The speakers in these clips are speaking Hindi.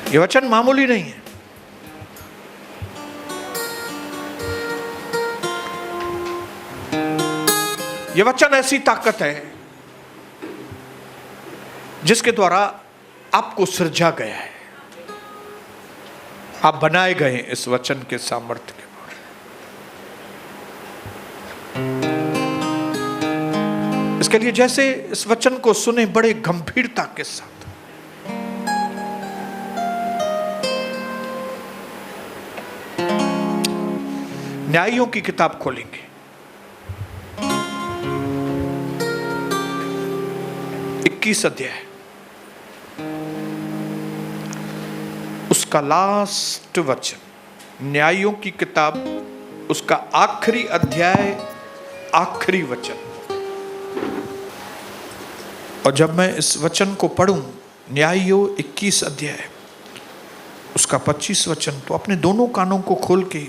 ये वचन मामूली नहीं है। ये वचन ऐसी ताकत है जिसके द्वारा आपको सृजा गया है, आप बनाए गए हैं इस वचन के सामर्थ्य के द्वारा। इसके लिए जैसे इस वचन को सुने बड़े गंभीरता के साथ, न्यायियों की किताब खोलेंगे, 21 अध्याय, उसका लास्ट वचन, न्यायियों की किताब उसका आखिरी अध्याय, आखिरी वचन। और जब मैं इस वचन को पढ़ूं, न्यायियों 21 अध्याय उसका 25 वचन, तो अपने दोनों कानों को खोल के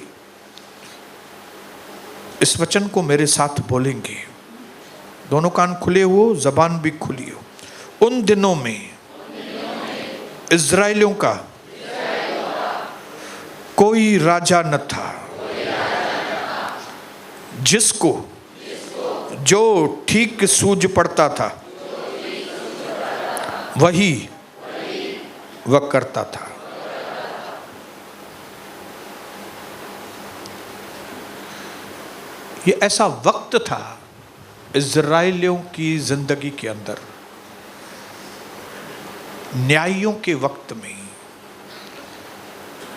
इस वचन को मेरे साथ बोलेंगे। दोनों कान खुले हो, जबान भी खुली हो। उन दिनों में इज़राइलियों का कोई राजा न था जिसको जो ठीक सूझ पड़ता था वही वह करता था। ये ऐसा वक्त था इज़राइलियों की जिंदगी के अंदर, न्यायियों के वक्त में,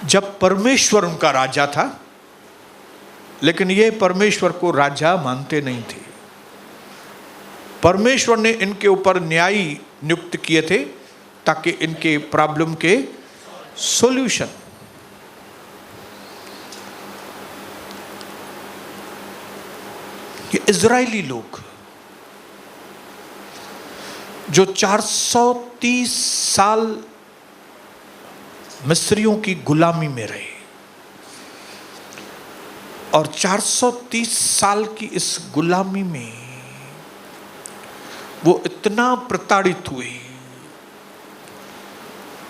जब परमेश्वर उनका राजा था, लेकिन ये परमेश्वर को राजा मानते नहीं थे। परमेश्वर ने इनके ऊपर न्यायी नियुक्त किए थे ताकि इनके प्रॉब्लम के सॉल्यूशन। ये इजरायली लोग जो 430 साल मिस्रियों की गुलामी में रहे, और 430 साल की इस गुलामी में वो इतना प्रताड़ित हुए,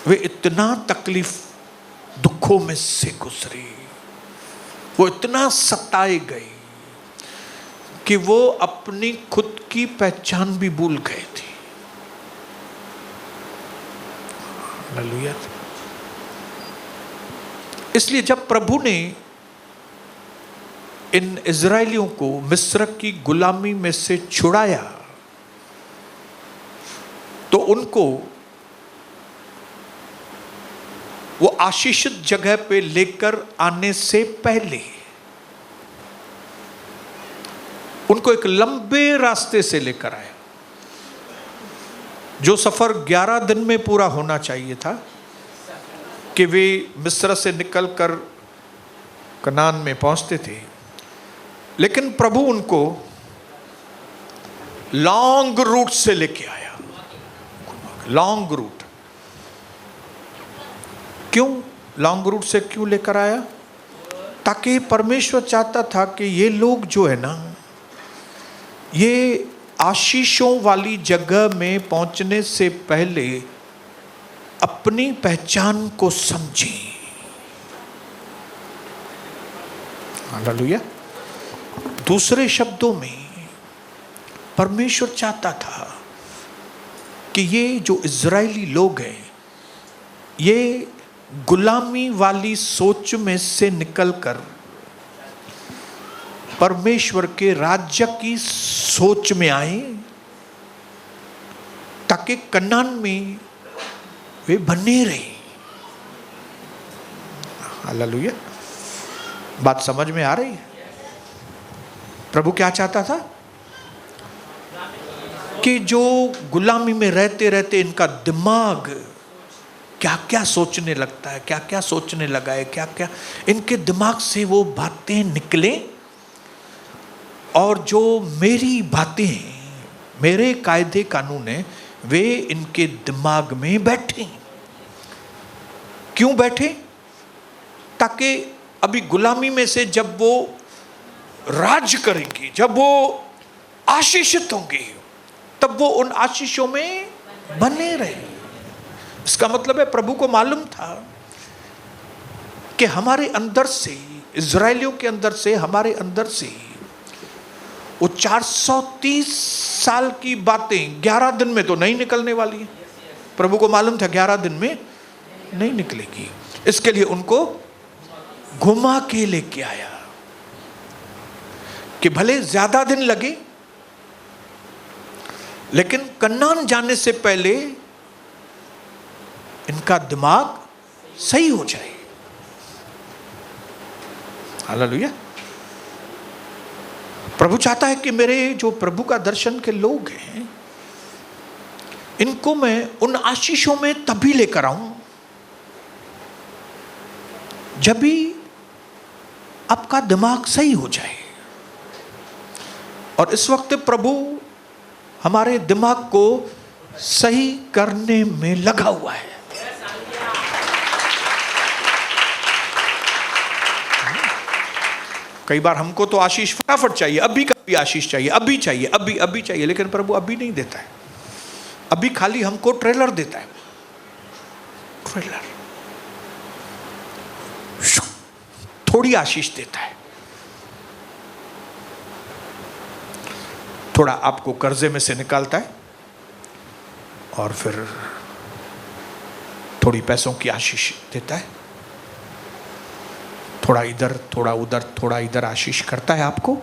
वे इतना तकलीफ दुखों में से गुजरे, वो इतना सताए गए कि वो अपनी खुद की पहचान भी भूल गए थे। हालेलुया। इसलिए जब प्रभु ने इन इज़राइलियों को मिस्र की गुलामी में से छुड़ाया, तो उनको वो आशीषित जगह पे लेकर आने से पहले उनको एक लंबे रास्ते से लेकर आए। जो सफर 11 दिन में पूरा होना चाहिए था कि वे मिस्र से निकलकर कनान में पहुंचते थे, लेकिन प्रभु उनको लॉन्ग रूट से लेके आया। लॉन्ग रूट क्यों? लॉन्ग रूट से क्यों लेकर आया? ताकि परमेश्वर चाहता था कि ये लोग जो है ना, ये आशीषों वाली जगह में पहुंचने से पहले अपनी पहचान को समझें। हालेलुया। दूसरे शब्दों में परमेश्वर चाहता था कि ये जो इज़राइली लोग हैं, ये गुलामी वाली सोच में से निकलकर परमेश्वर के राज्य की सोच में आए, ताकि कनान में वे बने रहे। हालेलुया। बात समझ में आ रही है? प्रभु क्या चाहता था कि जो गुलामी में रहते रहते इनका दिमाग क्या क्या सोचने लगता है, क्या क्या सोचने लगा है, क्या क्या इनके दिमाग से वो बातें निकले, और जो मेरी बातें हैं, मेरे कायदे कानून हैं, वे इनके दिमाग में बैठे। क्यों बैठे? ताकि अभी गुलामी में से जब वो राज करेंगे, जब वो आशीषित होंगे, तब वो उन आशीषों में बने रहे। इसका मतलब है प्रभु को मालूम था कि हमारे अंदर से, इजरायलियों के अंदर से, हमारे अंदर से वो 430 साल की बातें 11 दिन में तो नहीं निकलने वाली है। प्रभु को मालूम था 11 दिन में नहीं निकलेगी। इसके लिए उनको घुमा के लेके आया कि भले ज्यादा दिन लगे, लेकिन कनान जाने से पहले इनका दिमाग सही हो जाए। हालेलुया। प्रभु चाहता है कि मेरे जो प्रभु का दर्शन के लोग हैं, इनको मैं उन आशीषों में तभी लेकर आऊं जब भी आपका दिमाग सही हो जाए। और इस वक्त प्रभु हमारे दिमाग को सही करने में लगा हुआ है। कई बार हमको तो आशीष फटाफट चाहिए, अभी का भी आशीष चाहिए, अभी चाहिए, अभी चाहिए, लेकिन प्रभु अभी नहीं देता है। अभी खाली हमको ट्रेलर देता है, ट्रेलर, थोड़ी आशीष देता है। थोड़ा आपको कर्जे में से निकालता है और फिर थोड़ी पैसों की आशीष देता है। थोड़ा इधर, थोड़ा उधर, थोड़ा इधर आशीष करता है आपको।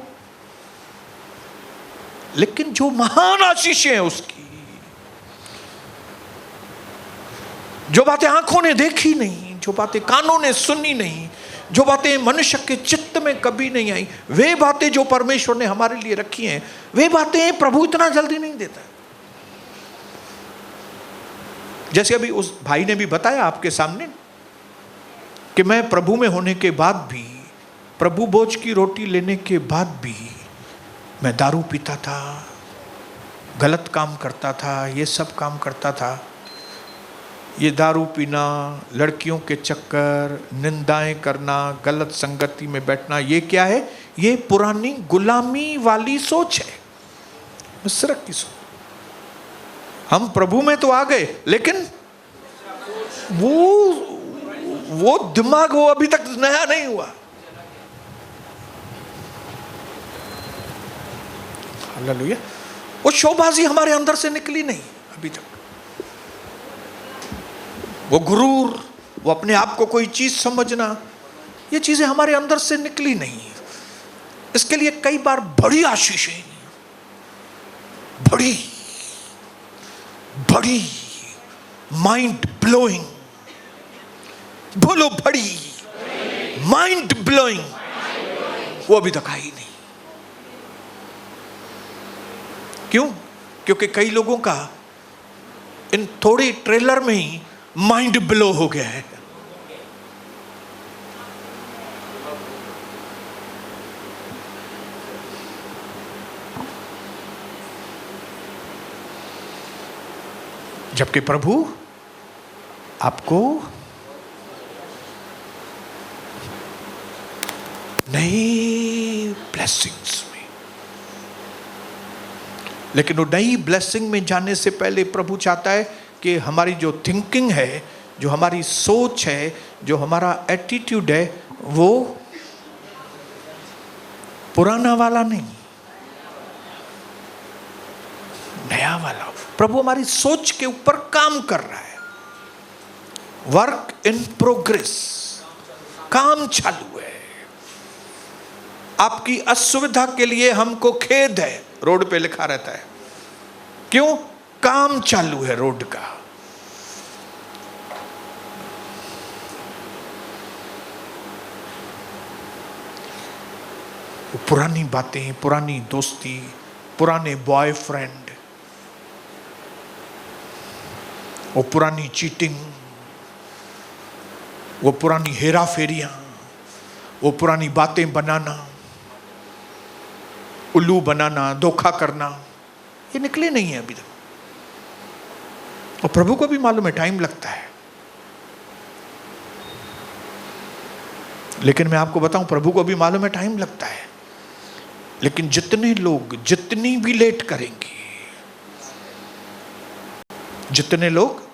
लेकिन जो महान आशीष है उसकी, जो बातें आंखों ने देखी नहीं, जो बातें कानों ने सुनी नहीं, जो बातें मनुष्य के चित्त में कभी नहीं आई, वे बातें जो परमेश्वर ने हमारे लिए रखी हैं, वे बातें प्रभु इतना जल्दी नहीं देता। जैसे अभी उस भाई ने भी बताया आपके सामने कि मैं प्रभु में होने के बाद भी, प्रभु भोज की रोटी लेने के बाद भी मैं दारू पीता था, गलत काम करता था, ये सब काम करता था। ये दारू पीना, लड़कियों के चक्कर, निंदाएं करना, गलत संगति में बैठना, ये क्या है? ये पुरानी गुलामी वाली सोच है, मिस्र की सोच। हम प्रभु में तो आ गए, लेकिन वो दिमाग वो अभी तक नया नहीं हुआ। हालेलुया। वो शोबाजी हमारे अंदर से निकली नहीं अभी तक। वो गुरूर, वो अपने आप को कोई चीज समझना, ये चीजें हमारे अंदर से निकली नहीं। इसके लिए कई बार बड़ी आशीषें, बड़ी बड़ी माइंड ब्लोइंग, बोलो बड़ी माइंड ब्लोइंग, वो अभी तक आई नहीं। क्यों? क्योंकि कई लोगों का इन थोड़ी ट्रेलर में ही माइंड ब्लो हो गया है। जबकि प्रभु आपको नई ब्लेसिंग्स में, लेकिन वो नई ब्लेसिंग में जाने से पहले प्रभु चाहता है कि हमारी जो थिंकिंग है, जो हमारी सोच है, जो हमारा एटीट्यूड है, वो पुराना वाला नहीं, नया वाला। प्रभु हमारी सोच के ऊपर काम कर रहा है। वर्क इन प्रोग्रेस, काम चालू है। आपकी असुविधा के लिए हमको खेद है, रोड पे लिखा रहता है। क्यों? काम चालू है रोड का। वो पुरानी बातें, पुरानी दोस्ती, पुराने बॉयफ्रेंड, वो पुरानी चीटिंग, वो पुरानी हेरा फेरियां, वो पुरानी बातें बनाना, उल्लू बनाना, धोखा करना, ये निकले नहीं है अभी तक। और प्रभु को भी मालूम है टाइम लगता है। लेकिन मैं आपको बताऊं, प्रभु को भी मालूम है टाइम लगता है। लेकिन जितने लोग जितनी भी लेट करेंगे, जितने लोग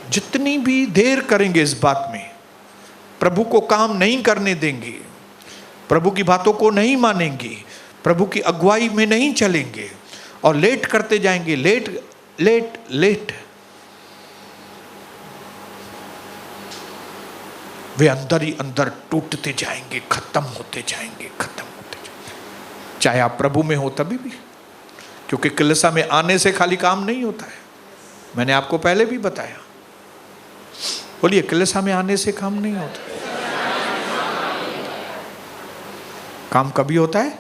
जितनी भी देर करेंगे इस बात में, प्रभु को काम नहीं करने देंगे, प्रभु की बातों को नहीं मानेंगे, प्रभु की अगुवाई में नहीं चलेंगे और लेट करते जाएंगे, लेट लेट लेट, वे अंदर ही अंदर टूटते जाएंगे, खत्म होते जाएंगे, खत्म होते जाएंगे। चाहे आप प्रभु में हो तभी भी, क्योंकि कलीसिया में आने से खाली काम नहीं होता है। मैंने आपको पहले भी बताया। बोलिए, कलीसिया में आने से काम नहीं होता। काम कभी होता है?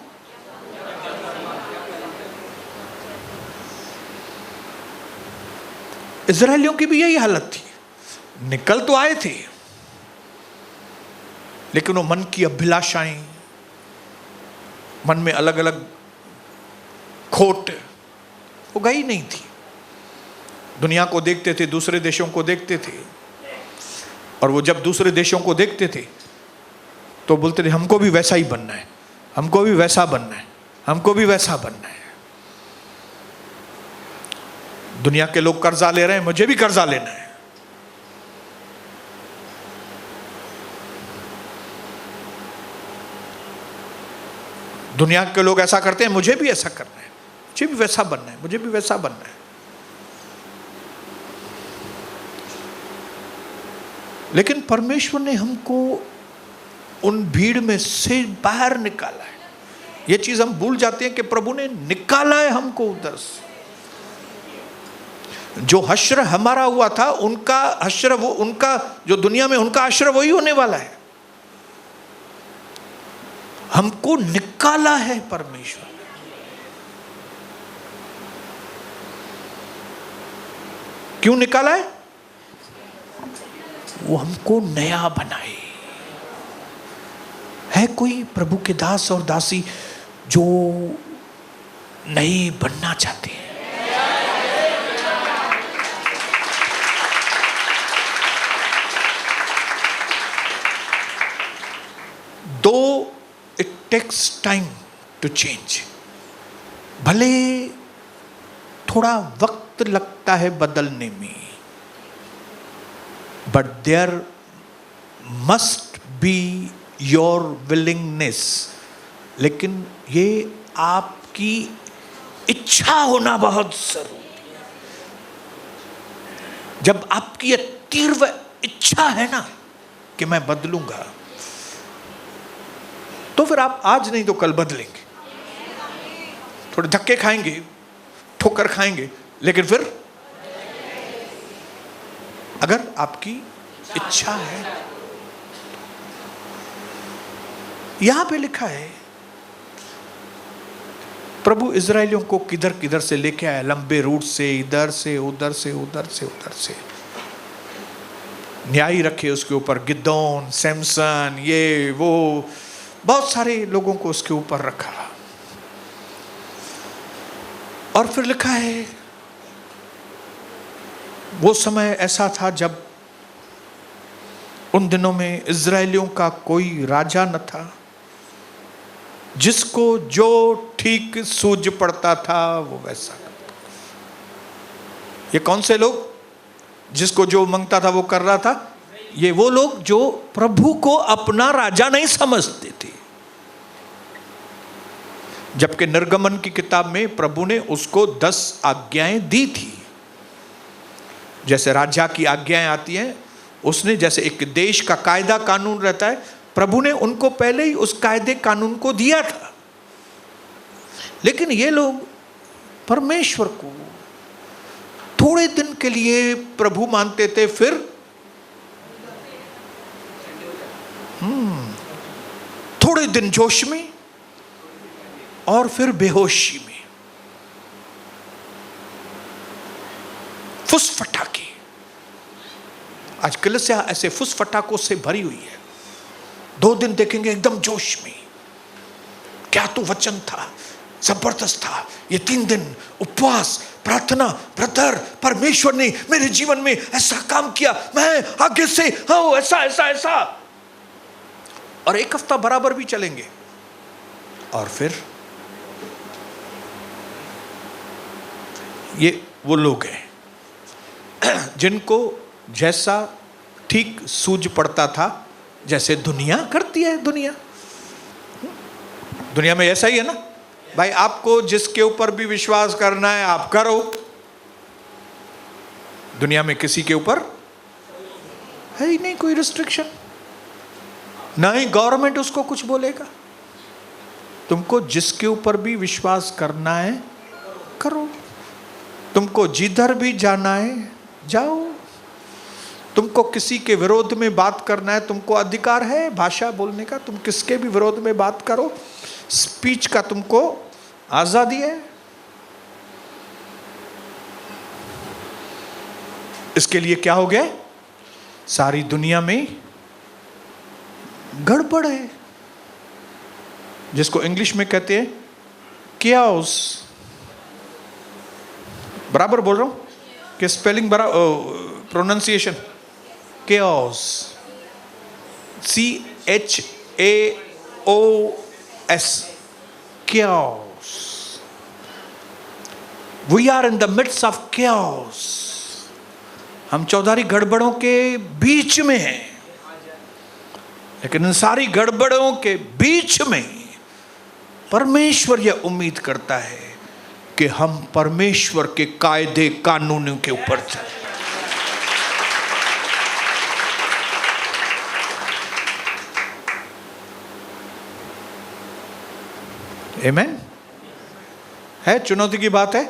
इजरायलियों की भी यही हालत थी। निकल तो आए थे, लेकिन वो मन की अभिलाषाएं, मन में अलग अलग खोट, वो गई नहीं थी। दुनिया को देखते थे, दूसरे देशों को देखते थे, और वो जब दूसरे देशों को देखते थे तो बोलते थे हमको भी वैसा ही बनना है, हमको भी वैसा बनना है, हमको भी वैसा बनना है। दुनिया के लोग कर्जा ले रहे हैं, मुझे भी कर्जा लेना है। दुनिया के लोग ऐसा करते हैं, मुझे भी ऐसा करना है, मुझे भी वैसा बनना है, मुझे भी वैसा बनना है। लेकिन परमेश्वर ने हमको उन भीड़ में से बाहर निकाला है। ये चीज हम भूल जाते हैं कि प्रभु ने निकाला है हमको उधर से। जो हश्र हमारा हुआ था, उनका हश्र, वो उनका जो दुनिया में उनका हश्र वही होने वाला है। हमको निकाला है परमेश्वर। क्यों निकाला है? वो हमको नया बनाए। है कोई प्रभु के दास और दासी जो नए बनना चाहते हैं? Though it takes time to change, भले थोड़ा वक्त लगता है बदलने में, but there must be your willingness. लेकिन ये आपकी इच्छा होना बहुत जरूरी है। जब आपकी ये तीव्र इच्छा है ना कि मैं बदलूंगा, तो फिर आप आज नहीं तो कल बदलेंगे। थोड़े धक्के खाएंगे, ठोकर खाएंगे, लेकिन फिर अगर आपकी इच्छा है। यहां पे लिखा है प्रभु इजरायलियों को किधर किधर से लेके आया, लंबे रूट से, इधर से उधर से, उधर से उधर से। न्याय रखे उसके ऊपर, गिदोन, सैमसन, ये वो बहुत सारे लोगों को उसके ऊपर रखा। और फिर लिखा है वो समय ऐसा था जब उन दिनों में इजरायलियों का कोई राजा न था, जिसको जो ठीक सूझ पड़ता था वो वैसा करता। ये कौन से लोग? जिसको जो मांगता था वो कर रहा था। ये वो लोग जो प्रभु को अपना राजा नहीं समझते थे। जबकि निर्गमन की किताब में प्रभु ने उसको 10 आज्ञाएं दी थी। जैसे राजा की आज्ञाएं आती हैं, उसने जैसे एक देश का कायदा कानून रहता है, प्रभु ने उनको पहले ही उस कायदे कानून को दिया था। लेकिन ये लोग परमेश्वर को थोड़े दिन के लिए प्रभु मानते थे, फिर थोड़े दिन जोश में और फिर बेहोशी में, फुस फटाके। आज कलीसिया ऐसे फुस फटाकों से भरी हुई है। 2 दिन देखेंगे एकदम जोश में, क्या तो वचन था, जबरदस्त था। ये 3 दिन उपवास, प्रार्थना, ब्रदर परमेश्वर ने मेरे जीवन में ऐसा काम किया, मैं आगे से हाँ ऐसा ऐसा ऐसा। और 1 हफ्ता बराबर भी चलेंगे, और फिर ये वो लोग हैं जिनको जैसा ठीक सूझ पड़ता था, जैसे दुनिया करती है। दुनिया में ऐसा ही है ना भाई, आपको जिसके ऊपर भी विश्वास करना है आप करो। दुनिया में किसी के ऊपर है ही नहीं कोई रिस्ट्रिक्शन, ना ही गवर्नमेंट उसको कुछ बोलेगा। तुमको जिसके ऊपर भी विश्वास करना है करो, तुमको जिधर भी जाना है जाओ, तुमको किसी के विरोध में बात करना है, तुमको अधिकार है भाषा बोलने का, तुम किसके भी विरोध में बात करो, स्पीच का तुमको आजादी है। इसके लिए क्या हो गया, सारी दुनिया में गड़बड़ है, जिसको इंग्लिश में कहते हैं chaos। बराबर बोल रहा हूं कि स्पेलिंग बराबर, pronunciation chaos, CHAOS, chaos। We are in the midst of chaos। हम चौधारी गड़बड़ों के बीच में हैं, लेकिन इन सारी गड़बड़ों के बीच में परमेश्वर यह उम्मीद करता है कि हम परमेश्वर के कायदे कानूनों के ऊपर चलें। आमीन। है, चुनौती की बात है।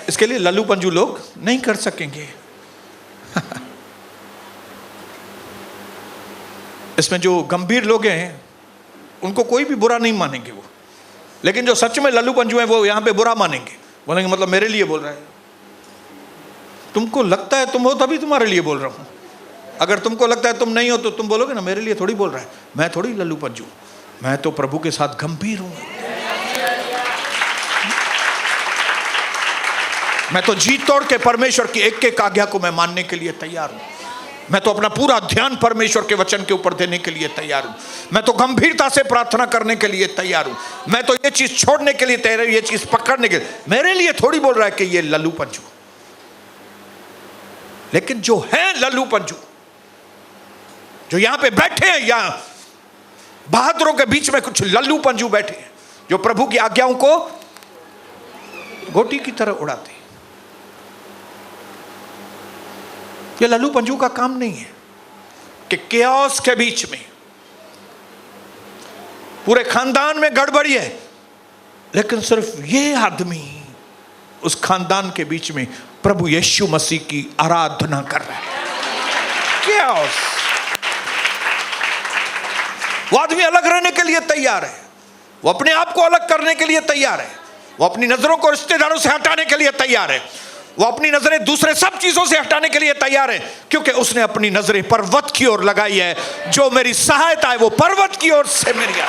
इसके लिए लल्लू पंजू लोग नहीं कर सकेंगे। इसमें जो गंभीर लोग हैं उनको कोई भी बुरा नहीं मानेंगे वो, लेकिन जो सच में लल्लू पंजू हैं वो यहां पे बुरा मानेंगे, बोलेंगे मतलब मेरे लिए बोल रहा है। तुमको लगता है तुम हो तभी तुम्हारे लिए बोल रहा हूं। अगर तुमको लगता है तुम नहीं हो तो तुम बोलोगे ना मेरे लिए थोड़ी बोल रहा है, मैं थोड़ी लल्लू पंजू, मैं तो प्रभु के साथ गंभीर हूं। मैं तो जी तोड़ के परमेश्वर की एक एक आज्ञा को मैं मानने के लिए तैयार हूं। मैं तो अपना पूरा ध्यान परमेश्वर के वचन के ऊपर देने के लिए तैयार हूं। मैं तो गंभीरता से प्रार्थना करने के लिए तैयार हूं। मैं तो ये चीज छोड़ने के लिए तैयार हूं, ये चीज पकड़ने के लिए। मेरे लिए थोड़ी बोल रहा है कि ये लल्लू पंजू। लेकिन जो है लल्लू पंजू, जो यहां पे बैठे हैं, यहां बहादुरों के बीच में कुछ लल्लू पंजू बैठे हैं जो प्रभु की आज्ञाओं को गोटी की तरह उड़ाते हैं। ये लल्लू पंजू का काम नहीं है कि केओस के बीच में पूरे खानदान में गड़बड़ी है, लेकिन सिर्फ ये आदमी उस खानदान के बीच में प्रभु यीशु मसीह की आराधना कर रहा है। केओस। वो आदमी अलग रहने के लिए तैयार है, वो अपने आप को अलग करने के लिए तैयार है, वो अपनी नजरों को रिश्तेदारों से हटाने के लिए तैयार है, वो अपनी नजरें दूसरे सब चीजों से हटाने के लिए तैयार है, क्योंकि उसने अपनी नजरें पर्वत की ओर लगाई है। जो मेरी सहायता है वो पर्वत की ओर से मेरी है।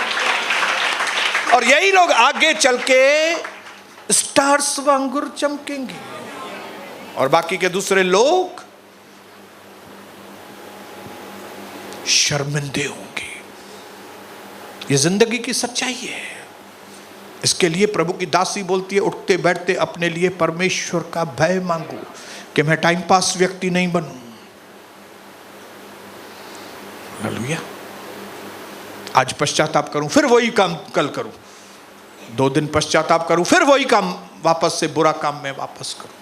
और यही लोग आगे चल के स्टार्स वांगुर चमकेंगे और बाकी के दूसरे लोग शर्मिंदे होंगे। ये जिंदगी की सच्चाई है। इसके लिए प्रभु की दासी बोलती है, उठते बैठते अपने लिए परमेश्वर का भय मांगो कि मैं टाइम पास व्यक्ति नहीं बनूं। हालेलुया। आज पश्चाताप करूं फिर वही काम कल करूं, 2 दिन पश्चाताप करूं फिर वही काम, वापस से बुरा काम में वापस करूं।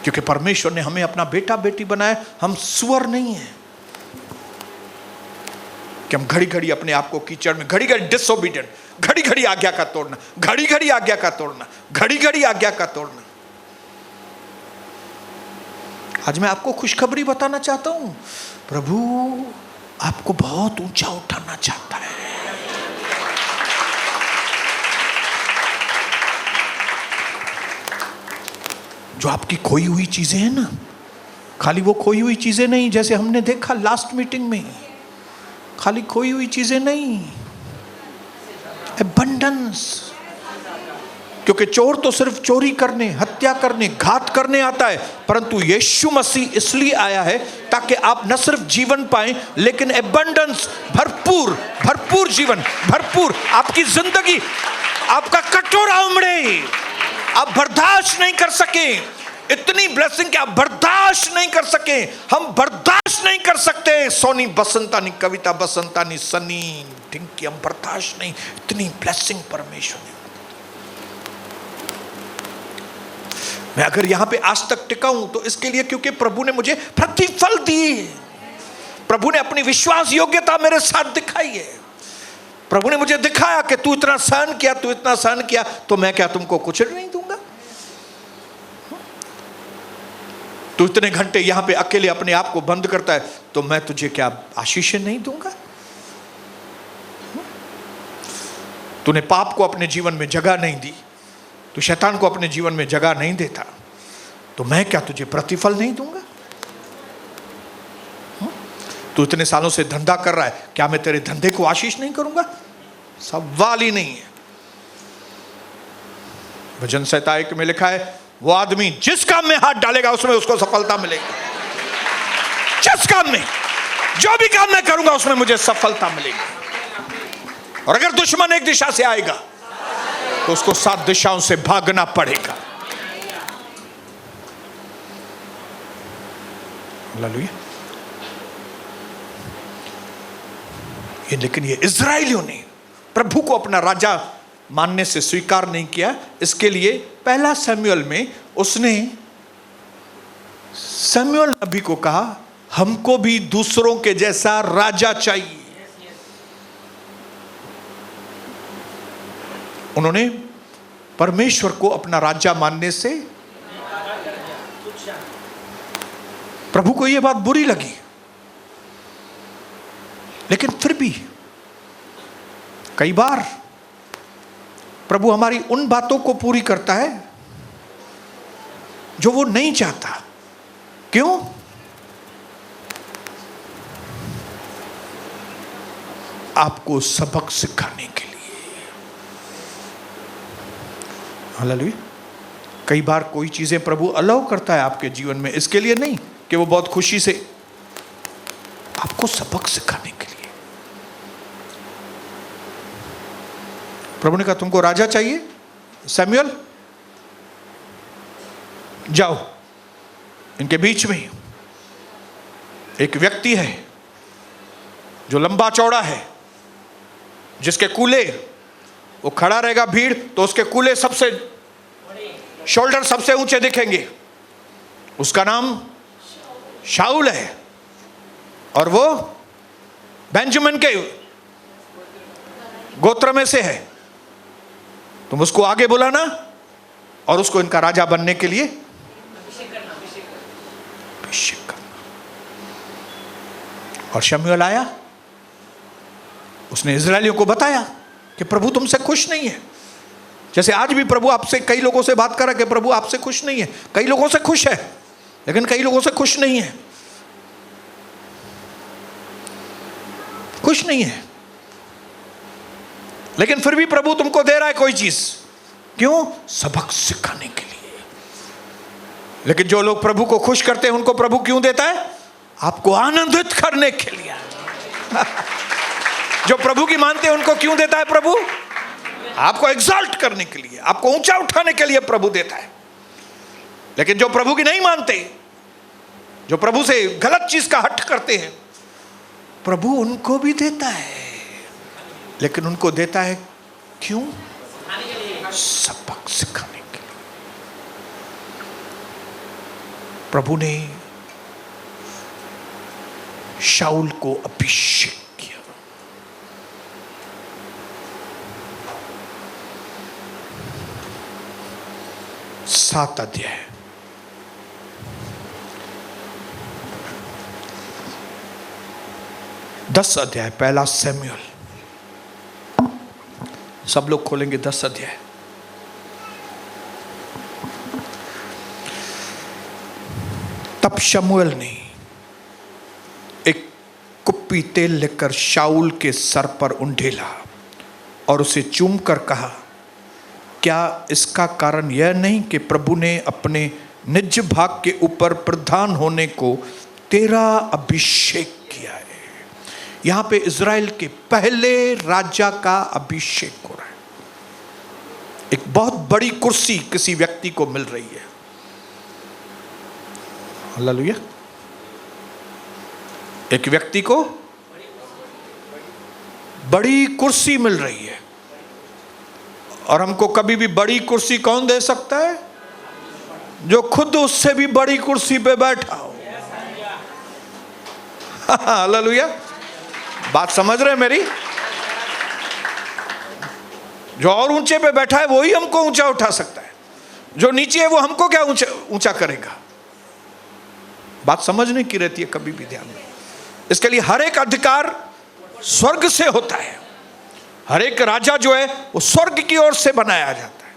क्योंकि परमेश्वर ने हमें अपना बेटा बेटी बनाया। हम सुअर नहीं है कि हम घड़ी घड़ी अपने आप को कीचड़ में, घड़ी घड़ी डिसोबीडियंट, घड़ी घड़ी आज्ञा का तोड़ना, घड़ी घड़ी आज्ञा का तोड़ना, घड़ी घड़ी आज्ञा का तोड़ना। आज मैं आपको खुशखबरी बताना चाहता हूं, प्रभु आपको बहुत ऊंचा उठाना चाहता है। जो आपकी खोई हुई चीजें हैं ना, खाली वो खोई हुई चीजें नहीं, जैसे हमने देखा लास्ट मीटिंग में, खाली खोई हुई चीजें नहीं, एबंडेंस। क्योंकि चोर तो सिर्फ चोरी करने, हत्या करने, घात करने आता है, परंतु यीशु मसीह इसलिए आया है ताकि आप न सिर्फ जीवन पाएं, लेकिन एबंडेंस, भरपूर भरपूर जीवन, भरपूर आपकी जिंदगी, आपका कटोरा उमड़े, आप बर्दाश्त नहीं कर सके इतनी ब्लेसिंग कि आप बर्दाश्त नहीं कर सके। हम बर्दाश्त नहीं कर सकते। सोनी बसंतानी, कविता बसंतानी, सनी ढिंकी, हम बर्दाश्त नहीं, इतनी ब्लेसिंग परमेश्वर ने। मैं अगर यहां पे आज तक टिका हूं तो इसके लिए क्योंकि प्रभु ने मुझे प्रतिफल दिए। प्रभु ने अपनी विश्वास योग्यता मेरे साथ दिखाई है। प्रभु ने मुझे दिखाया कि तू इतना सहन किया, तू इतना सहन किया, तो मैं क्या तुमको कुछ नहीं दूंगा? तू इतने घंटे यहां पे अकेले अपने आप को बंद करता है, तो मैं तुझे क्या आशीष नहीं दूंगा? तूने पाप को अपने जीवन में जगह नहीं दी, तू शैतान को अपने जीवन में जगह नहीं देता, तो मैं क्या तुझे प्रतिफल नहीं दूंगा? तू इतने सालों से धंधा कर रहा है, क्या मैं तेरे धंधे को आशीष नहीं करूंगा? सवाल ही नहीं है। भजन संहिता 1 में लिखा है, वो आदमी जिस काम में हाथ डालेगा उसमें उसको सफलता मिलेगी। जिस काम में, जो भी काम मैं करूंगा उसमें मुझे सफलता मिलेगी। और अगर दुश्मन एक दिशा से आएगा तो उसको 7 दिशाओं से भागना पड़ेगा। हालेलुया। लेकिन ये इजराइलियों ने प्रभु को अपना राजा मानने से स्वीकार नहीं किया। इसके लिए पहला शमूएल में उसने शमूएल नबी को कहा, हमको भी दूसरों के जैसा राजा चाहिए। उन्होंने परमेश्वर को अपना राजा मानने से प्रभु को यह बात बुरी लगी। लेकिन फिर भी कई बार प्रभु हमारी उन बातों को पूरी करता है जो वो नहीं चाहता। क्यों? आपको सबक सिखाने के लिए। हालेलुया। कई बार कोई चीजें प्रभु अलाउ करता है आपके जीवन में, इसके लिए नहीं कि वो बहुत खुशी से, आपको सबक सिखाने के लिए। प्रभु ने कहा, तुमको राजा चाहिए? शमूएल जाओ, इनके बीच में एक व्यक्ति है जो लंबा चौड़ा है, जिसके कूले, वो खड़ा रहेगा भीड़ तो उसके कूले सबसे, शोल्डर सबसे ऊंचे दिखेंगे। उसका नाम शाऊल है और वो बेंजामिन के गोत्र में से है। तुम उसको आगे बुलाना और उसको इनका राजा बनने के लिए अभिषेक करना। और शमूएल आया, उसने इजरायलियों को बताया कि प्रभु तुमसे खुश नहीं है। जैसे आज भी प्रभु आपसे, कई लोगों से बात कर रहा है कि प्रभु आपसे खुश नहीं है। कई लोगों से खुश है लेकिन कई लोगों से खुश नहीं है। खुश नहीं है लेकिन फिर भी प्रभु तुमको दे रहा है कोई चीज। क्यों? सबक सिखाने के लिए। लेकिन जो लोग प्रभु को खुश करते हैं उनको प्रभु क्यों देता है? आपको आनंदित करने के लिए। जो प्रभु की मानते हैं उनको क्यों देता है प्रभु? आपको एग्जॉल्ट करने के लिए, आपको ऊंचा उठाने के लिए प्रभु देता है। लेकिन जो प्रभु की नहीं मानते, जो प्रभु से गलत चीज का हट करते हैं, प्रभु उनको भी देता है। लेकिन उनको देता है क्यों? सबक सिखाने के लिए। प्रभु ने शाऊल को अभिषेक किया। सात अध्याय, दस अध्याय, पहला शमूएल। सब लोग खोलेंगे 10 अध्याय। तब शमूएल ने एक कुप्पी तेल लेकर शाऊल के सर पर उंडेला और उसे चूम कर कहा, क्या इसका कारण यह नहीं कि प्रभु ने अपने निज भाग के ऊपर प्रधान होने को तेरा अभिषेक किया है? यहां पे इज़राइल के पहले राजा का अभिषेक हो रहा है। एक बहुत बड़ी कुर्सी किसी व्यक्ति को मिल रही है। हालेलुया। एक व्यक्ति को बड़ी कुर्सी मिल रही है, और हमको कभी भी बड़ी कुर्सी कौन दे सकता है? जो खुद उससे भी बड़ी कुर्सी पे बैठा हो। हालेलुया। बात समझ रहे हैं मेरी? जो और ऊंचे पे बैठा है वो ही हमको ऊंचा उठा सकता है, जो नीचे है वो हमको क्या ऊंचा करेगा। बात समझने की रहती है कभी भी ध्यान में। इसके लिए हर एक अधिकार स्वर्ग से होता है। हर एक राजा जो है वो स्वर्ग की ओर से बनाया जाता है।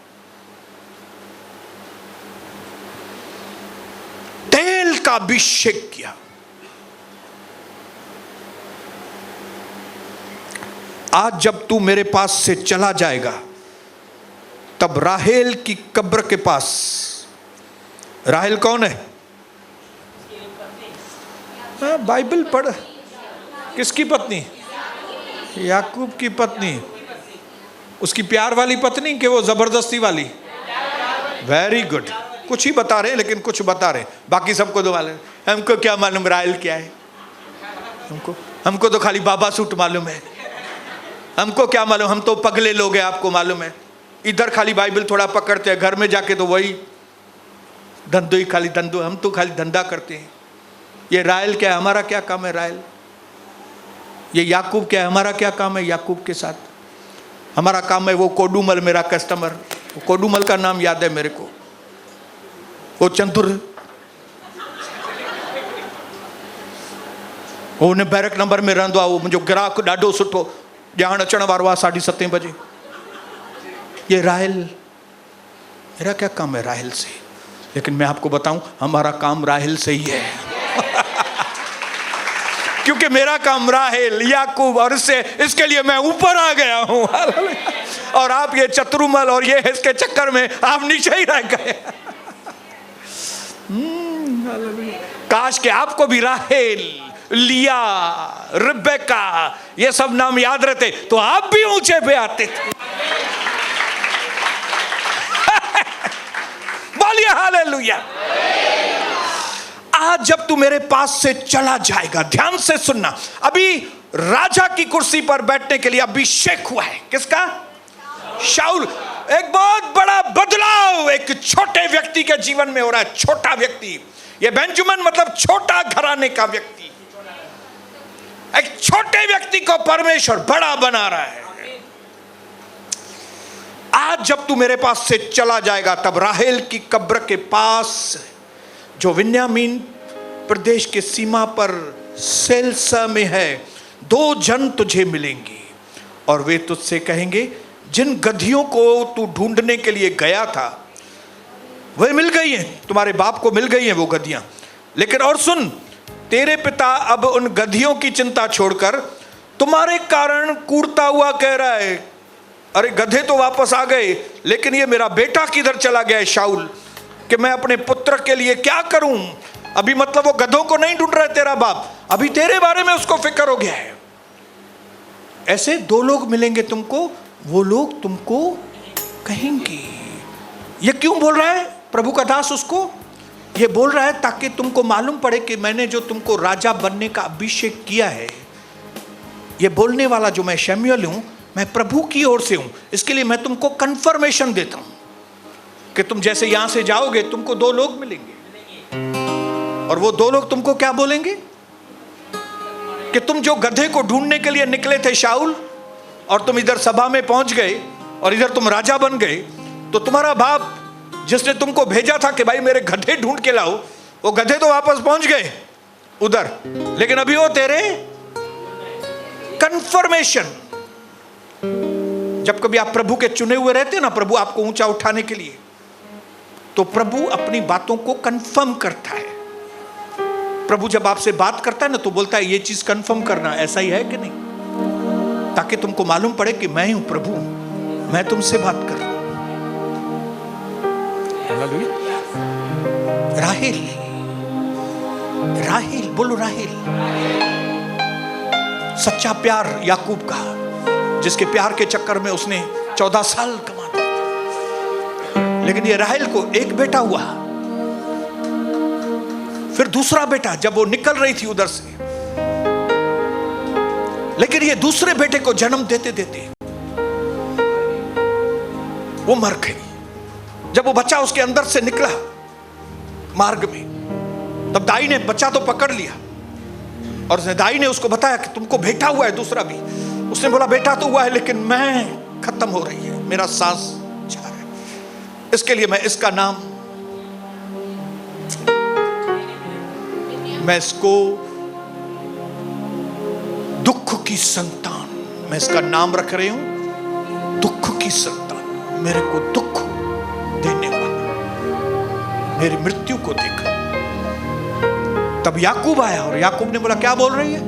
तेल का अभिषेक किया। आज जब तू मेरे पास से चला जाएगा, तब राहेल की कब्र के पास, राहेल कौन है? बाइबल पढ़। किसकी पत्नी? याकूब की पत्नी। उसकी प्यार वाली पत्नी कि वो जबरदस्ती वाली? Very good. कुछ ही बता रहे हैं, लेकिन कुछ बता रहे हैं, बाकी सबको तो मालूम। हमको क्या मालूम राहेल क्या है? हमको तो खाली बाबा सूट मालूम है। हमको क्या मालूम, हम तो पगले लोग हैं, आपको मालूम है। इधर खाली बाइबल थोड़ा पकड़ते हैं, घर में जाके तो वही धंधो ही, खाली धंधो। हम तो खाली धंधा करते हैं। ये राहेल क्या है? हमारा क्या काम है राहेल? ये याकूब क्या है? हमारा क्या काम है याकूब के साथ? हमारा काम है वो कोडूमल, मेरा कस्टमर। वो कोडूमल का नाम याद है मेरे को, वो चंदुर, वो उन्हें बैरक नंबर में रहंदो आहे। वो मुंहिंजो ग्राहक ॾाढो सुठो, ॼाण अचण वारो आहे 7:30 बजे। ये राहेल, मेरा क्या काम है राहेल से? लेकिन मैं आपको बताऊं, हमारा काम राहेल से ही है। क्योंकि मेरा काम राहेल, याकूब और इसके लिए मैं ऊपर आ गया हूं। और आप ये चतुरुमल और ये इसके चक्कर में आप नीचे ही रह गए। काश के आपको भी राहेल, लिया, रिबेका ये सब नाम याद रहते तो आप भी ऊंचे पे आते थे। बोलिए हालेलुया। आज जब तू मेरे पास से चला जाएगा, ध्यान से सुनना, अभी राजा की कुर्सी पर बैठने के लिए अभिषेक हुआ है। किसका? शाऊल। एक बहुत बड़ा बदलाव एक छोटे व्यक्ति के जीवन में हो रहा है। छोटा व्यक्ति, ये बेंजामिन मतलब छोटा घराने का व्यक्ति। एक छोटे व्यक्ति को परमेश्वर बड़ा बना रहा है। आज जब तू मेरे पास से चला जाएगा, तब राहेल की कब्र के पास, जो विन्यामीन प्रदेश के सीमा पर सेल्सा में है, 2 जन तुझे मिलेंगे और वे तुझसे कहेंगे, जिन गधियों को तू ढूंढने के लिए गया था वे मिल गई हैं, तुम्हारे बाप को मिल गई हैं वो गधियां। लेकिन और सुन, तेरे पिता अब उन गधियों की चिंता छोड़कर तुम्हारे कारण कूदता हुआ कह रहा है, अरे गधे तो वापस आ गए, लेकिन ये मेरा बेटा किधर चला गया है शाऊल, कि मैं अपने पुत्र के लिए क्या करूं। अभी मतलब वो गधों को नहीं ढूंढ रहा है तेरा बाप, अभी तेरे बारे में उसको फिक्र हो गया है। ऐसे 2 लोग मिलेंगे तुमको, वो लोग तुमको कहेंगे। ये क्यों बोल रहा है प्रभु का दास उसको? ये बोल रहा है ताकि तुमको मालूम पड़े कि मैंने जो तुमको राजा बनने का अभिषेक किया है, ये बोलने वाला जो मैं शमूएल हूं, मैं प्रभु की ओर से हूं। इसके लिए मैं तुमको कंफर्मेशन देता हूं कि तुम जैसे यहां से जाओगे, तुमको 2 लोग मिलेंगे, और वो 2 लोग तुमको क्या बोलेंगे कि तुम जो गधे को ढूंढने के लिए निकले थे शाऊल, और तुम इधर सभा में पहुंच गए और इधर तुम राजा बन गए, तो तुम्हारा बाप जिसने तुमको भेजा था कि भाई मेरे गधे ढूंढ के लाओ, वो गधे तो वापस पहुंच गए उधर, लेकिन अभी वो तेरे कंफर्मेशन। जब कभी आप प्रभु के चुने हुए रहते हैं ना, प्रभु आपको ऊंचा उठाने के लिए, तो प्रभु अपनी बातों को कंफर्म करता है। प्रभु जब आपसे बात करता है ना, तो बोलता है ये चीज कंफर्म करना, ऐसा ही है कि नहीं, ताकि तुमको मालूम पड़े कि मैं हूं प्रभु, मैं तुमसे बात कर रहा हूं। राहेल, राहेल बोलो, राहेल सच्चा प्यार याकूब का, जिसके प्यार के चक्कर में उसने 14 साल कमा दिए। लेकिन ये राहेल को एक बेटा हुआ, फिर दूसरा बेटा, जब वो निकल रही थी उधर से, लेकिन ये दूसरे बेटे को जन्म देते देते वो मर गई। जब वो बच्चा उसके अंदर से निकला मार्ग में, तब दाई ने बच्चा तो पकड़ लिया और दाई ने उसको बताया कि तुमको बेटा हुआ है दूसरा भी। उसने बोला बेटा तो हुआ है, लेकिन मैं खत्म हो रही है, मेरा सांस जा रहा है, इसके लिए मैं इसका नाम, मैं इसको दुख की संतान, मैं इसका नाम रख रही हूं दुख की संतान। मेरे को दुख देने वाला, मेरी मृत्यु को देखा। तब याकूब आया और याकूब ने बोला क्या बोल रही है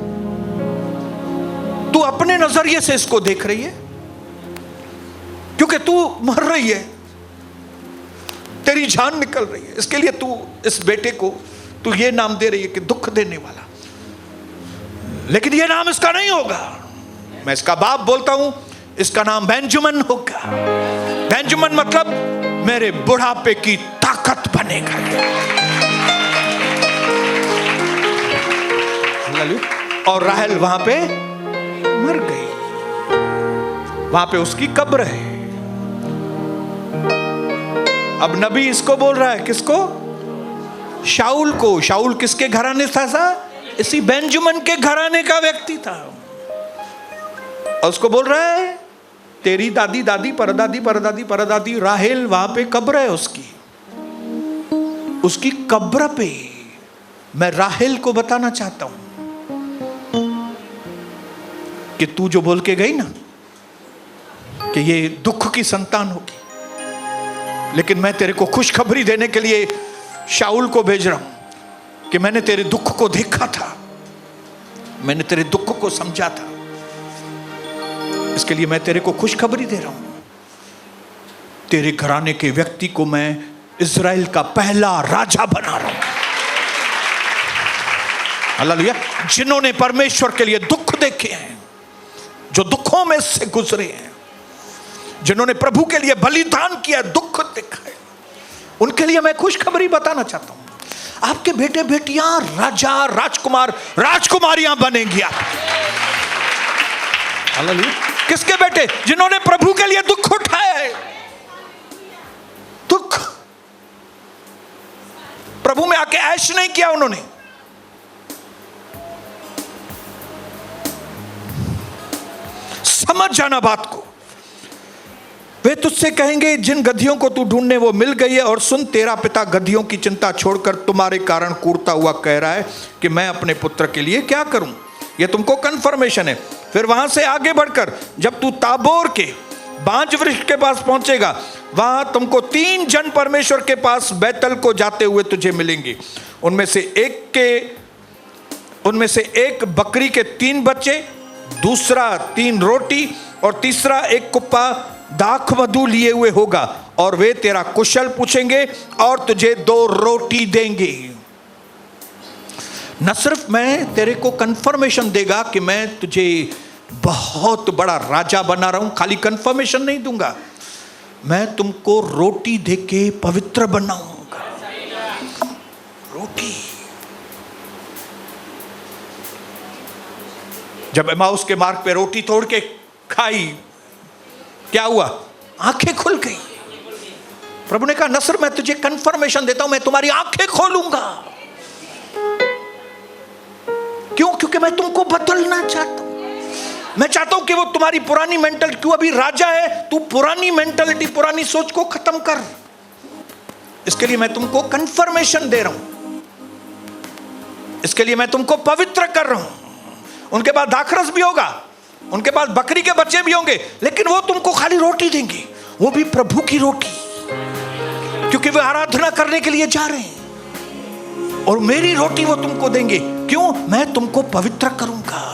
तू? अपने नजरिए से इसको देख रही है, क्योंकि तू मर रही है, तेरी जान निकल रही है, इसके लिए तू इस बेटे को तू ये नाम दे रही है कि दुख देने वाला। लेकिन ये नाम इसका नहीं होगा, मैं इसका बाप बोलता हूं, इसका नाम बेंजामिन होगा। बेंजामिन मतलब मेरे बुढ़ापे की ताकत बनेगा। और राहेल वहां पे मर गई, वहां पे उसकी कब्र है। अब नबी इसको बोल रहा है, किसको? शाऊल को। शाऊल किसके घराने था? इसी बेंजामिन के घराने का व्यक्ति था। और उसको बोल रहा है तेरी दादी दादी परदादी परदादी परदादी राहेल वहां पे कब्र है उसकी। उसकी कब्र पे मैं राहेल को बताना चाहता हूं कि तू जो बोल के गई ना कि ये दुख की संतान होगी, लेकिन मैं तेरे को खुशखबरी देने के लिए शाऊल को भेज रहा हूं कि मैंने तेरे दुख को देखा था, मैंने तेरे दुख को समझा था, इसके लिए मैं तेरे को खुशखबरी दे रहा हूं। तेरे घराने के व्यक्ति को मैं इज़राइल का पहला राजा बना रहा हूं। हालेलुया। जिन्होंने परमेश्वर के लिए दुख देखे हैं, जो दुखों में से गुजरे हैं, जिन्होंने प्रभु के लिए बलिदान किया, दुख देखा है, उनके लिए मैं खुशखबरी बताना चाहता हूं। आपके बेटे बेटियां राजा राजकुमार राजकुमारियां बनेंगी आप। हालेलुया। किसके बेटे? जिन्होंने प्रभु के लिए दुख उठाया है। दुख, प्रभु में आके ऐश नहीं किया उन्होंने। समझ जाना बात को। वे तुझसे कहेंगे जिन गधियों को तू ढूंढने वो मिल गई है, और सुन तेरा पिता गधियों की चिंता छोड़कर तुम्हारे कारण कूरता हुआ कह रहा है कि मैं अपने पुत्र के लिए क्या करूं। ये तुमको कंफर्मेशन है। फिर वहां से आगे बढ़कर जब तू ताबोर के बांज वृक्ष के पास पहुंचेगा, वहां तुमको 3 जन परमेश्वर के पास बैतल को जाते हुए तुझे मिलेंगे। उनमें से एक बकरी के 3 बच्चे, दूसरा 3 रोटी और तीसरा एक कुप्पा दाख मधु लिए हुए होगा, और वे तेरा कुशल पूछेंगे और तुझे 2 रोटी देंगे। न सिर्फ मैं तेरे को कंफर्मेशन देगा कि मैं तुझे बहुत बड़ा राजा बना रहा हूं, खाली कंफर्मेशन नहीं दूंगा, मैं तुमको रोटी देके पवित्र बनाऊंगा। रोटी। जब एमाउस के मार्ग पे रोटी तोड़ के खाई, क्या हुआ? आंखें खुल गई। प्रभु ने कहा नसर मैं तुझे कंफर्मेशन देता हूं, मैं तुम्हारी आंखें खोलूंगा। क्यों? क्योंकि मैं तुमको बदलना चाहता हूं। मैं चाहता हूं कि वो तुम्हारी पुरानी मेंटल, क्यों अभी राजा है, तू पुरानी मेंटलिटी, पुरानी सोच को खत्म कर। इसके लिए मैं तुमको कंफर्मेशन दे रहा हूं, इसके लिए मैं तुमको पवित्र कर रहा हूं। उनके पास दाखरस भी होगा, उनके पास बकरी के बच्चे भी होंगे, लेकिन वो तुमको खाली रोटी देंगे, वो भी प्रभु की रोटी, क्योंकि वे आराधना करने के लिए जा रहे हैं। और मेरी रोटी वो तुमको देंगे। क्यों? मैं तुमको पवित्र करूंगा।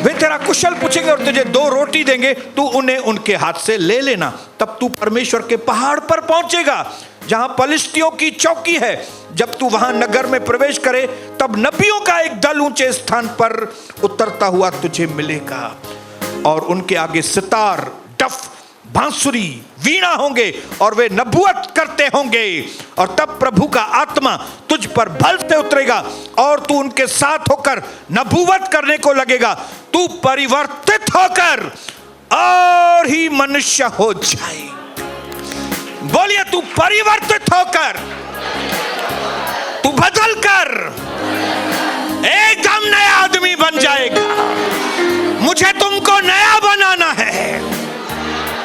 वे तेरा कुशल पूछेंगे और तुझे 2 रोटी देंगे, तू उन्हें उनके हाथ से ले लेना। तब तू परमेश्वर के पहाड़ पर पहुंचेगा जहां पलिश्तियों की चौकी है। जब तू वहां नगर में प्रवेश करे, तब नबियों का एक दल ऊंचे स्थान पर उतरता हुआ तुझे मिलेगा, और उनके आगे सितार, डफ, बांसुरी, वीणा होंगे और वे नबूवत करते होंगे। और तब प्रभु का आत्मा तुझ पर बल से उतरेगा और तू उनके साथ होकर नबूवत करने को लगेगा। तू परिवर्तित होकर और ही मनुष्य हो जाए। बोलिए, तू परिवर्तित होकर, तू बदल कर एकदम नया आदमी बन जाएगा। मुझे तुमको नया बनाना है।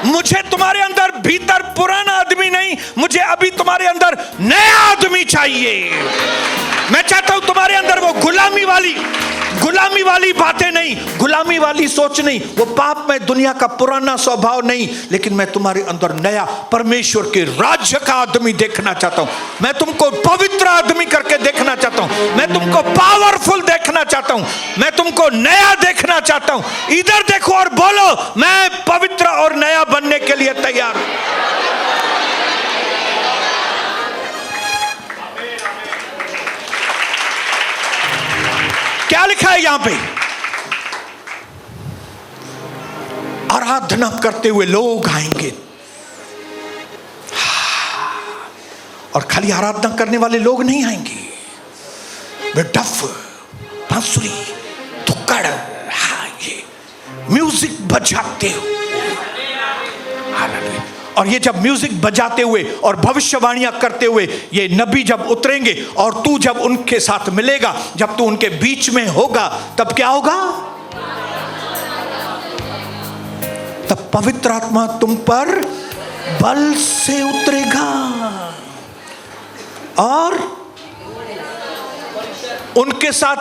मुझे तुम्हारे अंदर भीतर पुराना आदमी नहीं, मुझे अभी तुम्हारे अंदर नया आदमी चाहिए। मैं चाहता हूं तुम्हारे अंदर वो गुलामी वाली बातें नहीं, गुलामी वाली सोच नहीं, वो पाप में दुनिया का पुराना स्वभाव नहीं, लेकिन मैं तुम्हारे अंदर नया परमेश्वर के राज्य का आदमी देखना चाहता हूं। मैं तुमको पवित्र आदमी करके देखना चाहता हूं। मैं तुमको पावरफुल देखना चाहता हूं। मैं तुमको नया देखना चाहता हूं। इधर देखो और बोलो, मैं पवित्र और नया बनने के लिए तैयार हूं। क्या लिखा है यहां पे? आराधना करते हुए लोग आएंगे। और खाली आराधना करने वाले लोग नहीं आएंगे, वे डफ, बांसुरी, धुक्कड़, ये म्यूजिक बजाते हुए, और ये जब म्यूजिक बजाते हुए और भविष्यवाणियां करते हुए ये नबी जब उतरेंगे और तू जब उनके साथ मिलेगा, जब तू उनके बीच में होगा, तब क्या होगा? तब पवित्र आत्मा तुम पर बल से उतरेगा और उनके साथ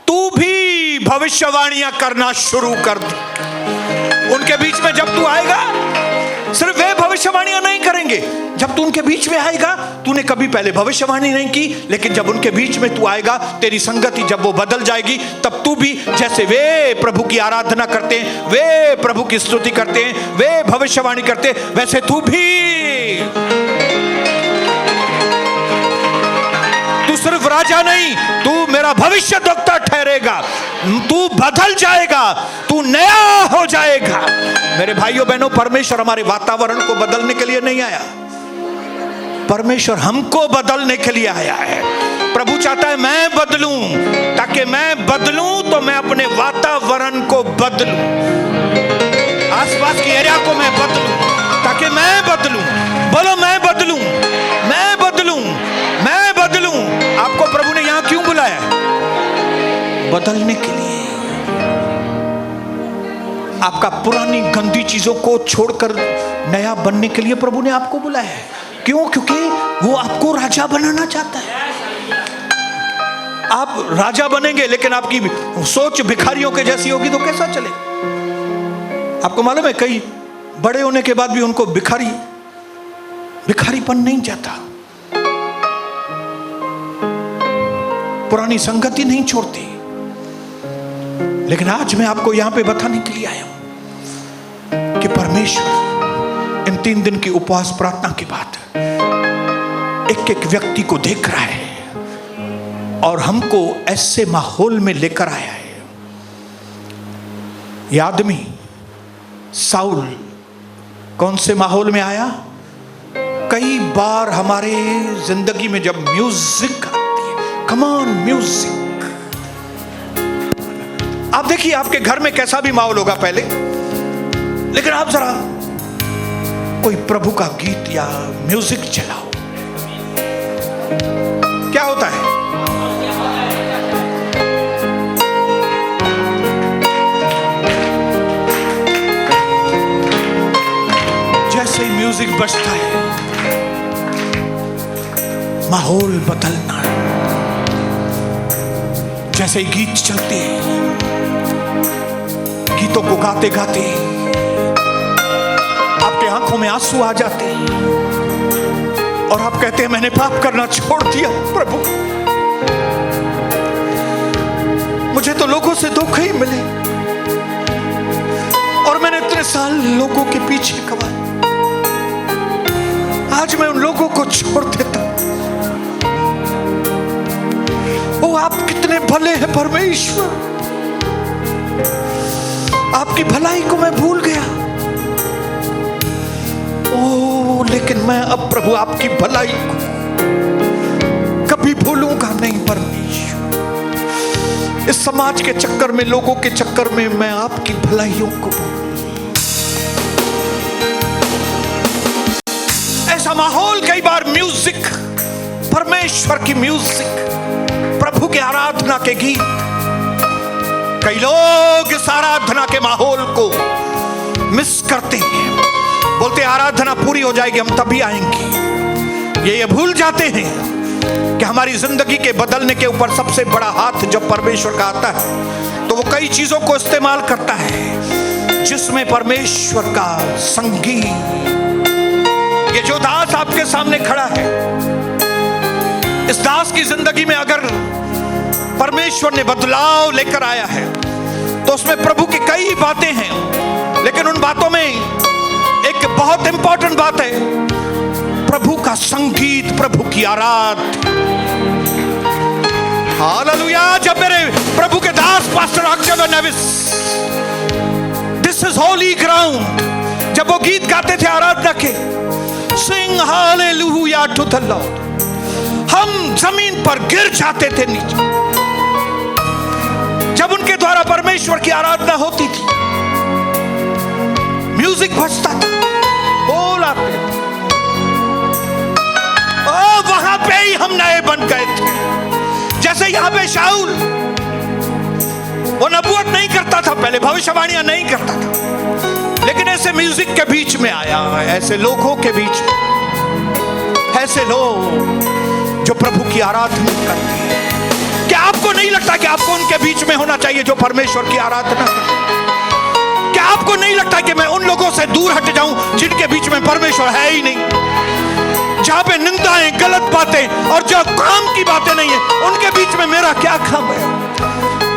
तू भी भविष्यवाणियां करना शुरू कर दे। उनके बीच में जब तू आएगा, सिर्फ वे भविष्यवाणियां नहीं करेंगे। जब तू उनके बीच में आएगा, तूने कभी पहले भविष्यवाणी नहीं की, लेकिन जब उनके बीच में तू आएगा, तेरी संगति जब वो बदल जाएगी, तब तू भी जैसे वे प्रभु की आराधना करते हैं, वे प्रभु की स्तुति करते हैं, वे भविष्यवाणी करते हैं, वैसे तू भी। तू सिर्फ राजा नहीं, तू मेरा भविष्यद्वक्ता ठहरेगा। तू बदल जाएगा, तू नया हो जाएगा। मेरे भाइयों बहनों, परमेश्वर हमारे वातावरण को बदलने के लिए नहीं आया, परमेश्वर हमको बदलने के लिए आया है। प्रभु चाहता है मैं बदलूं, ताकि मैं बदलूं तो मैं अपने वातावरण को बदलूं, आसपास की एरिया को मैं बदलूं, ताकि मैं बदलूं। बोलो, मैं बदलूं, मैं बदलूं, मैं बदलूं। आपको प्रभु ने यहां क्यों बुलाया? बदलने के लिए। आपका पुरानी गंदी चीजों को छोड़कर नया बनने के लिए प्रभु ने आपको बुलाया है। क्यों? क्योंकि वो आपको राजा बनाना चाहता है। आप राजा बनेंगे, लेकिन आपकी सोच भिखारियों के जैसी होगी तो कैसा चले? आपको मालूम है, कई बड़े होने के बाद भी उनको भिखारीपन नहीं जाता, पुरानी संगति नहीं छोड़ती। लेकिन आज मैं आपको यहां पे बताने के लिए आया हूं कि परमेश्वर इन 3 दिन की उपवास प्रार्थना के बाद एक एक व्यक्ति को देख रहा है और हमको ऐसे माहौल में लेकर आया है। यह आदमी साउल कौन से माहौल में आया? कई बार हमारे जिंदगी में जब म्यूजिक आती है, कम ऑन म्यूजिक, आप देखिए आपके घर में कैसा भी माहौल होगा पहले, लेकिन आप जरा कोई प्रभु का गीत या म्यूजिक चलाओ, क्या होता है? जैसे ही म्यूजिक बजता है, माहौल बदलना। जैसे ही गीत चलते हैं, गीतों को गाते गाते आपके आंखों में आंसू आ जाते हैं और आप कहते हैं मैंने पाप करना छोड़ दिया प्रभु, मुझे तो लोगों से धोखे ही मिले और मैंने इतने साल लोगों के पीछे कमाए, आज मैं उन लोगों को छोड़ देता। ओ, आप कितने भले हैं परमेश्वर, आपकी भलाई को मैं भूल गया। मैं अब प्रभु आपकी भलाई को कभी भूलूंगा नहीं परमेश्वर। इस समाज के चक्कर में, लोगों के चक्कर में मैं आपकी भलाइयों को ऐसा माहौल, कई बार म्यूजिक, परमेश्वर की म्यूजिक, प्रभु के आराधना के गीत, कई लोग इस आराधना के माहौल को मिस करते हैं, बोलते आराधना पूरी हो जाएगी हम तभी आएंगे। ये भूल जाते हैं कि हमारी जिंदगी के बदलने के ऊपर सबसे बड़ा हाथ जब परमेश्वर का आता है तो वो कई चीजों को इस्तेमाल करता है जिसमें परमेश्वर का संगीत। ये जो दास आपके सामने खड़ा है, इस दास की जिंदगी में अगर परमेश्वर ने बदलाव लेकर आया है तो उसमें प्रभु की कई बातें हैं, लेकिन उन बातों में एक बहुत इंपॉर्टेंट बात है प्रभु का संगीत, प्रभु की आराधना। हालेलुया। जब मेरे प्रभु के दास pastor Akshay Nevis, this is holy ground, जब वो गीत गाते थे आराधना के, sing hallelujah to the Lord, हम जमीन पर गिर जाते थे नीचे जब उनके द्वारा परमेश्वर की आराधना होती थी। म्यूजिक बजता था, बोल आते थे, वहां पे ही हम नए बन गए थे। जैसे यहां पे शाऊल, वो नबूवत नहीं करता था पहले, भविष्यवाणियां नहीं करता था, लेकिन ऐसे म्यूजिक के बीच में आया, ऐसे लोगों के बीच में, ऐसे लोग जो प्रभु की आराधना करते हैं। क्या आपको नहीं लगता कि आपको उनके बीच में होना चाहिए जो परमेश्वर की आराधना करते? क्या आपको नहीं लगता कि मैं उन लोगों से दूर हट जाऊं जिनके बीच में परमेश्वर है ही नहीं, जहां पे निंदाएं, गलत बातें और जो काम की बातें नहीं है, उनके बीच में मेरा क्या काम है?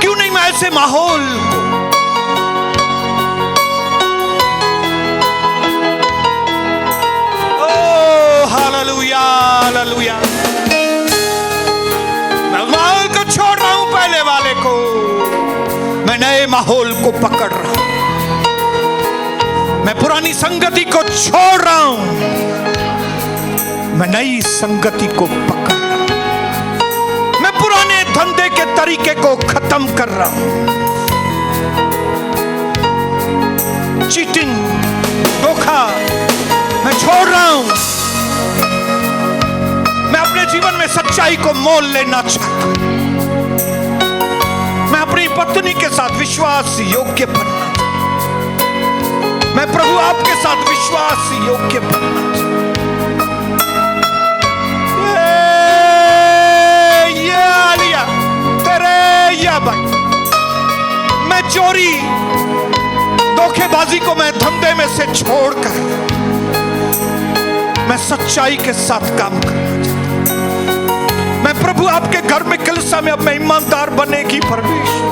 क्यों नहीं मैं ऐसे माहौल हालेलुया, हालेलुया। मैं माहौल को छोड़ रहा हूं, पहले वाले को, मैं नए माहौल को पकड़ रहा हूं, मैं पुरानी संगति को छोड़ रहा हूं, मैं नई संगति को पकड़ रहा हूं, मैं पुराने धंधे के तरीके को खत्म कर रहा हूं, चीटिंग, धोखा मैं छोड़ रहा हूं, मैं अपने जीवन में सच्चाई को मोल लेना चाहता हूं, मैं अपनी पत्नी के साथ विश्वास योग्य बनना चाहता हूं, मैं प्रभु आपके साथ विश्वास योग्य बनना चाहता हूं। ये आलिया तेरे या भाई, मैं चोरी, धोखेबाजी को मैं धंधे में से छोड़कर मैं सच्चाई के साथ काम करना चाहता हूं। मैं प्रभु आपके घर में, कलीसिया में अब मैं ईमानदार बनेगी परमेश्वर।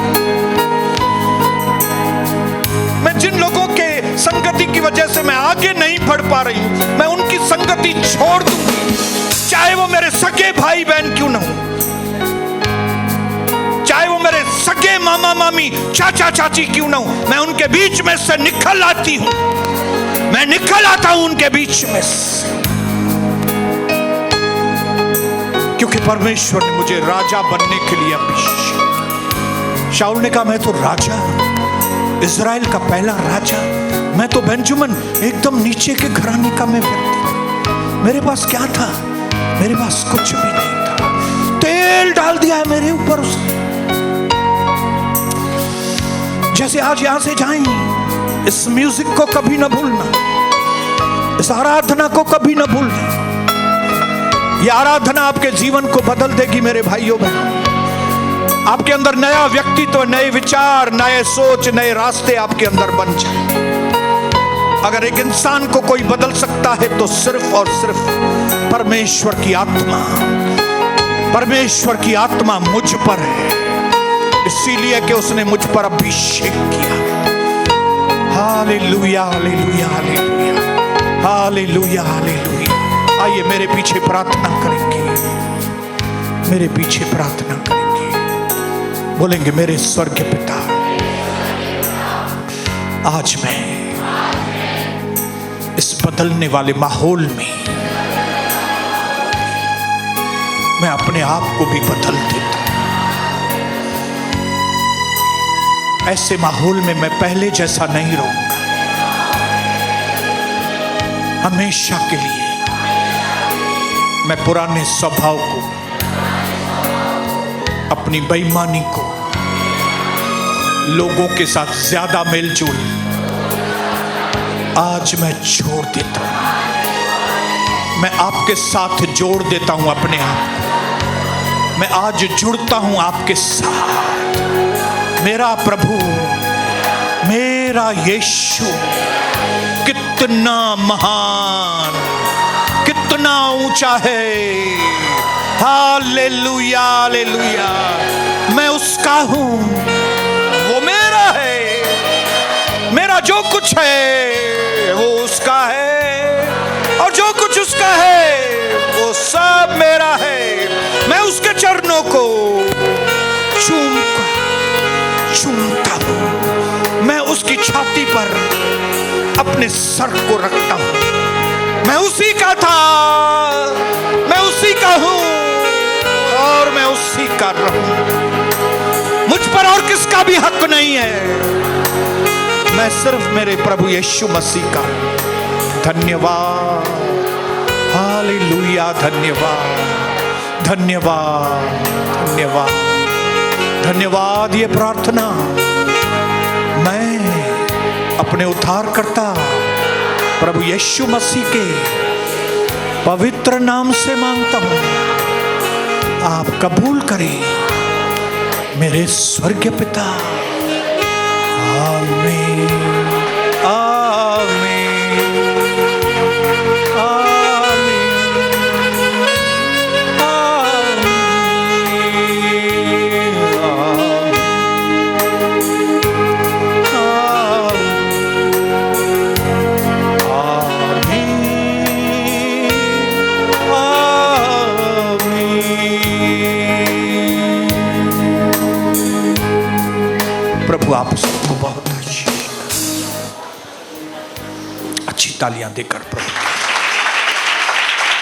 मैं जिन लोगों के संगति की वजह से मैं आगे नहीं बढ़ पा रही हूं, मैं उनकी संगति छोड़ दूंगी, चाहे वो मेरे सगे भाई बहन क्यों ना हो, चाहे वो मेरे सगे मामा मामी, चाचा चाची क्यों ना हो, मैं उनके बीच में से निकल आती हूं, मैं निकल आता हूं उनके बीच में से, क्योंकि परमेश्वर ने मुझे राजा बनने के लिए अभिषेक। शाऊल ने कहा मैं तो राजा, इजराइल का पहला राजा, मैं तो बेंजामिन, एकदम नीचे के घराने का मैं व्यक्ति था, मेरे पास क्या था? मेरे पास कुछ भी नहीं था, तेल डाल दिया है मेरे ऊपर उसने। जैसे आज यहां से जाएं, इस म्यूजिक को कभी ना भूलना, इस आराधना को कभी ना भूलना। यह आराधना आपके जीवन को बदल देगी मेरे भाइयों बहनों। आपके अंदर नया व्यक्तित्व, नए विचार, नए सोच, नए रास्ते आपके अंदर बन जाए। अगर एक इंसान को कोई बदल सकता है तो सिर्फ और सिर्फ परमेश्वर की आत्मा। परमेश्वर की आत्मा मुझ पर है, इसीलिए कि उसने मुझ पर अभिषेक किया। Hallelujah, hallelujah, hallelujah, hallelujah, hallelujah. आइए मेरे पीछे प्रार्थना करेंगे, मेरे पीछे प्रार्थना करेंगे, बोलेंगे मेरे स्वर्गीय पिता, आज मैं इस बदलने वाले माहौल में मैं अपने आप को भी बदल देता हूं। ऐसे माहौल में मैं पहले जैसा नहीं रहूंगा। हमेशा के लिए मैं पुराने स्वभाव को, अपनी बेईमानी को, लोगों के साथ ज्यादा मेलजोल आज मैं छोड़ देता हूं। मैं आपके साथ जोड़ देता हूं अपने आप को। मैं आज जुड़ता हूं आपके साथ। मेरा प्रभु, मेरा यीशु कितना महान, कितना ऊंचा है। Hallelujah, hallelujah. मैं उसका हूं, वो मेरा है। मेरा जो कुछ है वो उसका है, और जो कुछ उसका है वो सब मेरा है। मैं उसके चरणों को चूमता हूं। मैं उसकी छाती पर अपने सर को रखता हूं। मैं उसी का था, मैं उसी का हूं, और मैं उसी का रहूं। मुझ पर और किसका भी हक नहीं है। मैं सिर्फ मेरे प्रभु यीशु मसीह का। धन्यवाद, हालेलुया। धन्यवाद, धन्यवाद, धन्यवाद, धन्यवाद। ये प्रार्थना मैं अपने उद्धारकर्ता प्रभु यीशु मसीह के पवित्र नाम से मांगता हूं। आप कबूल करें मेरे स्वर्गीय पिता। आमीन, आमीन, प्रभु आप सबको बहुत अच्छी तालियां देकर प्रभु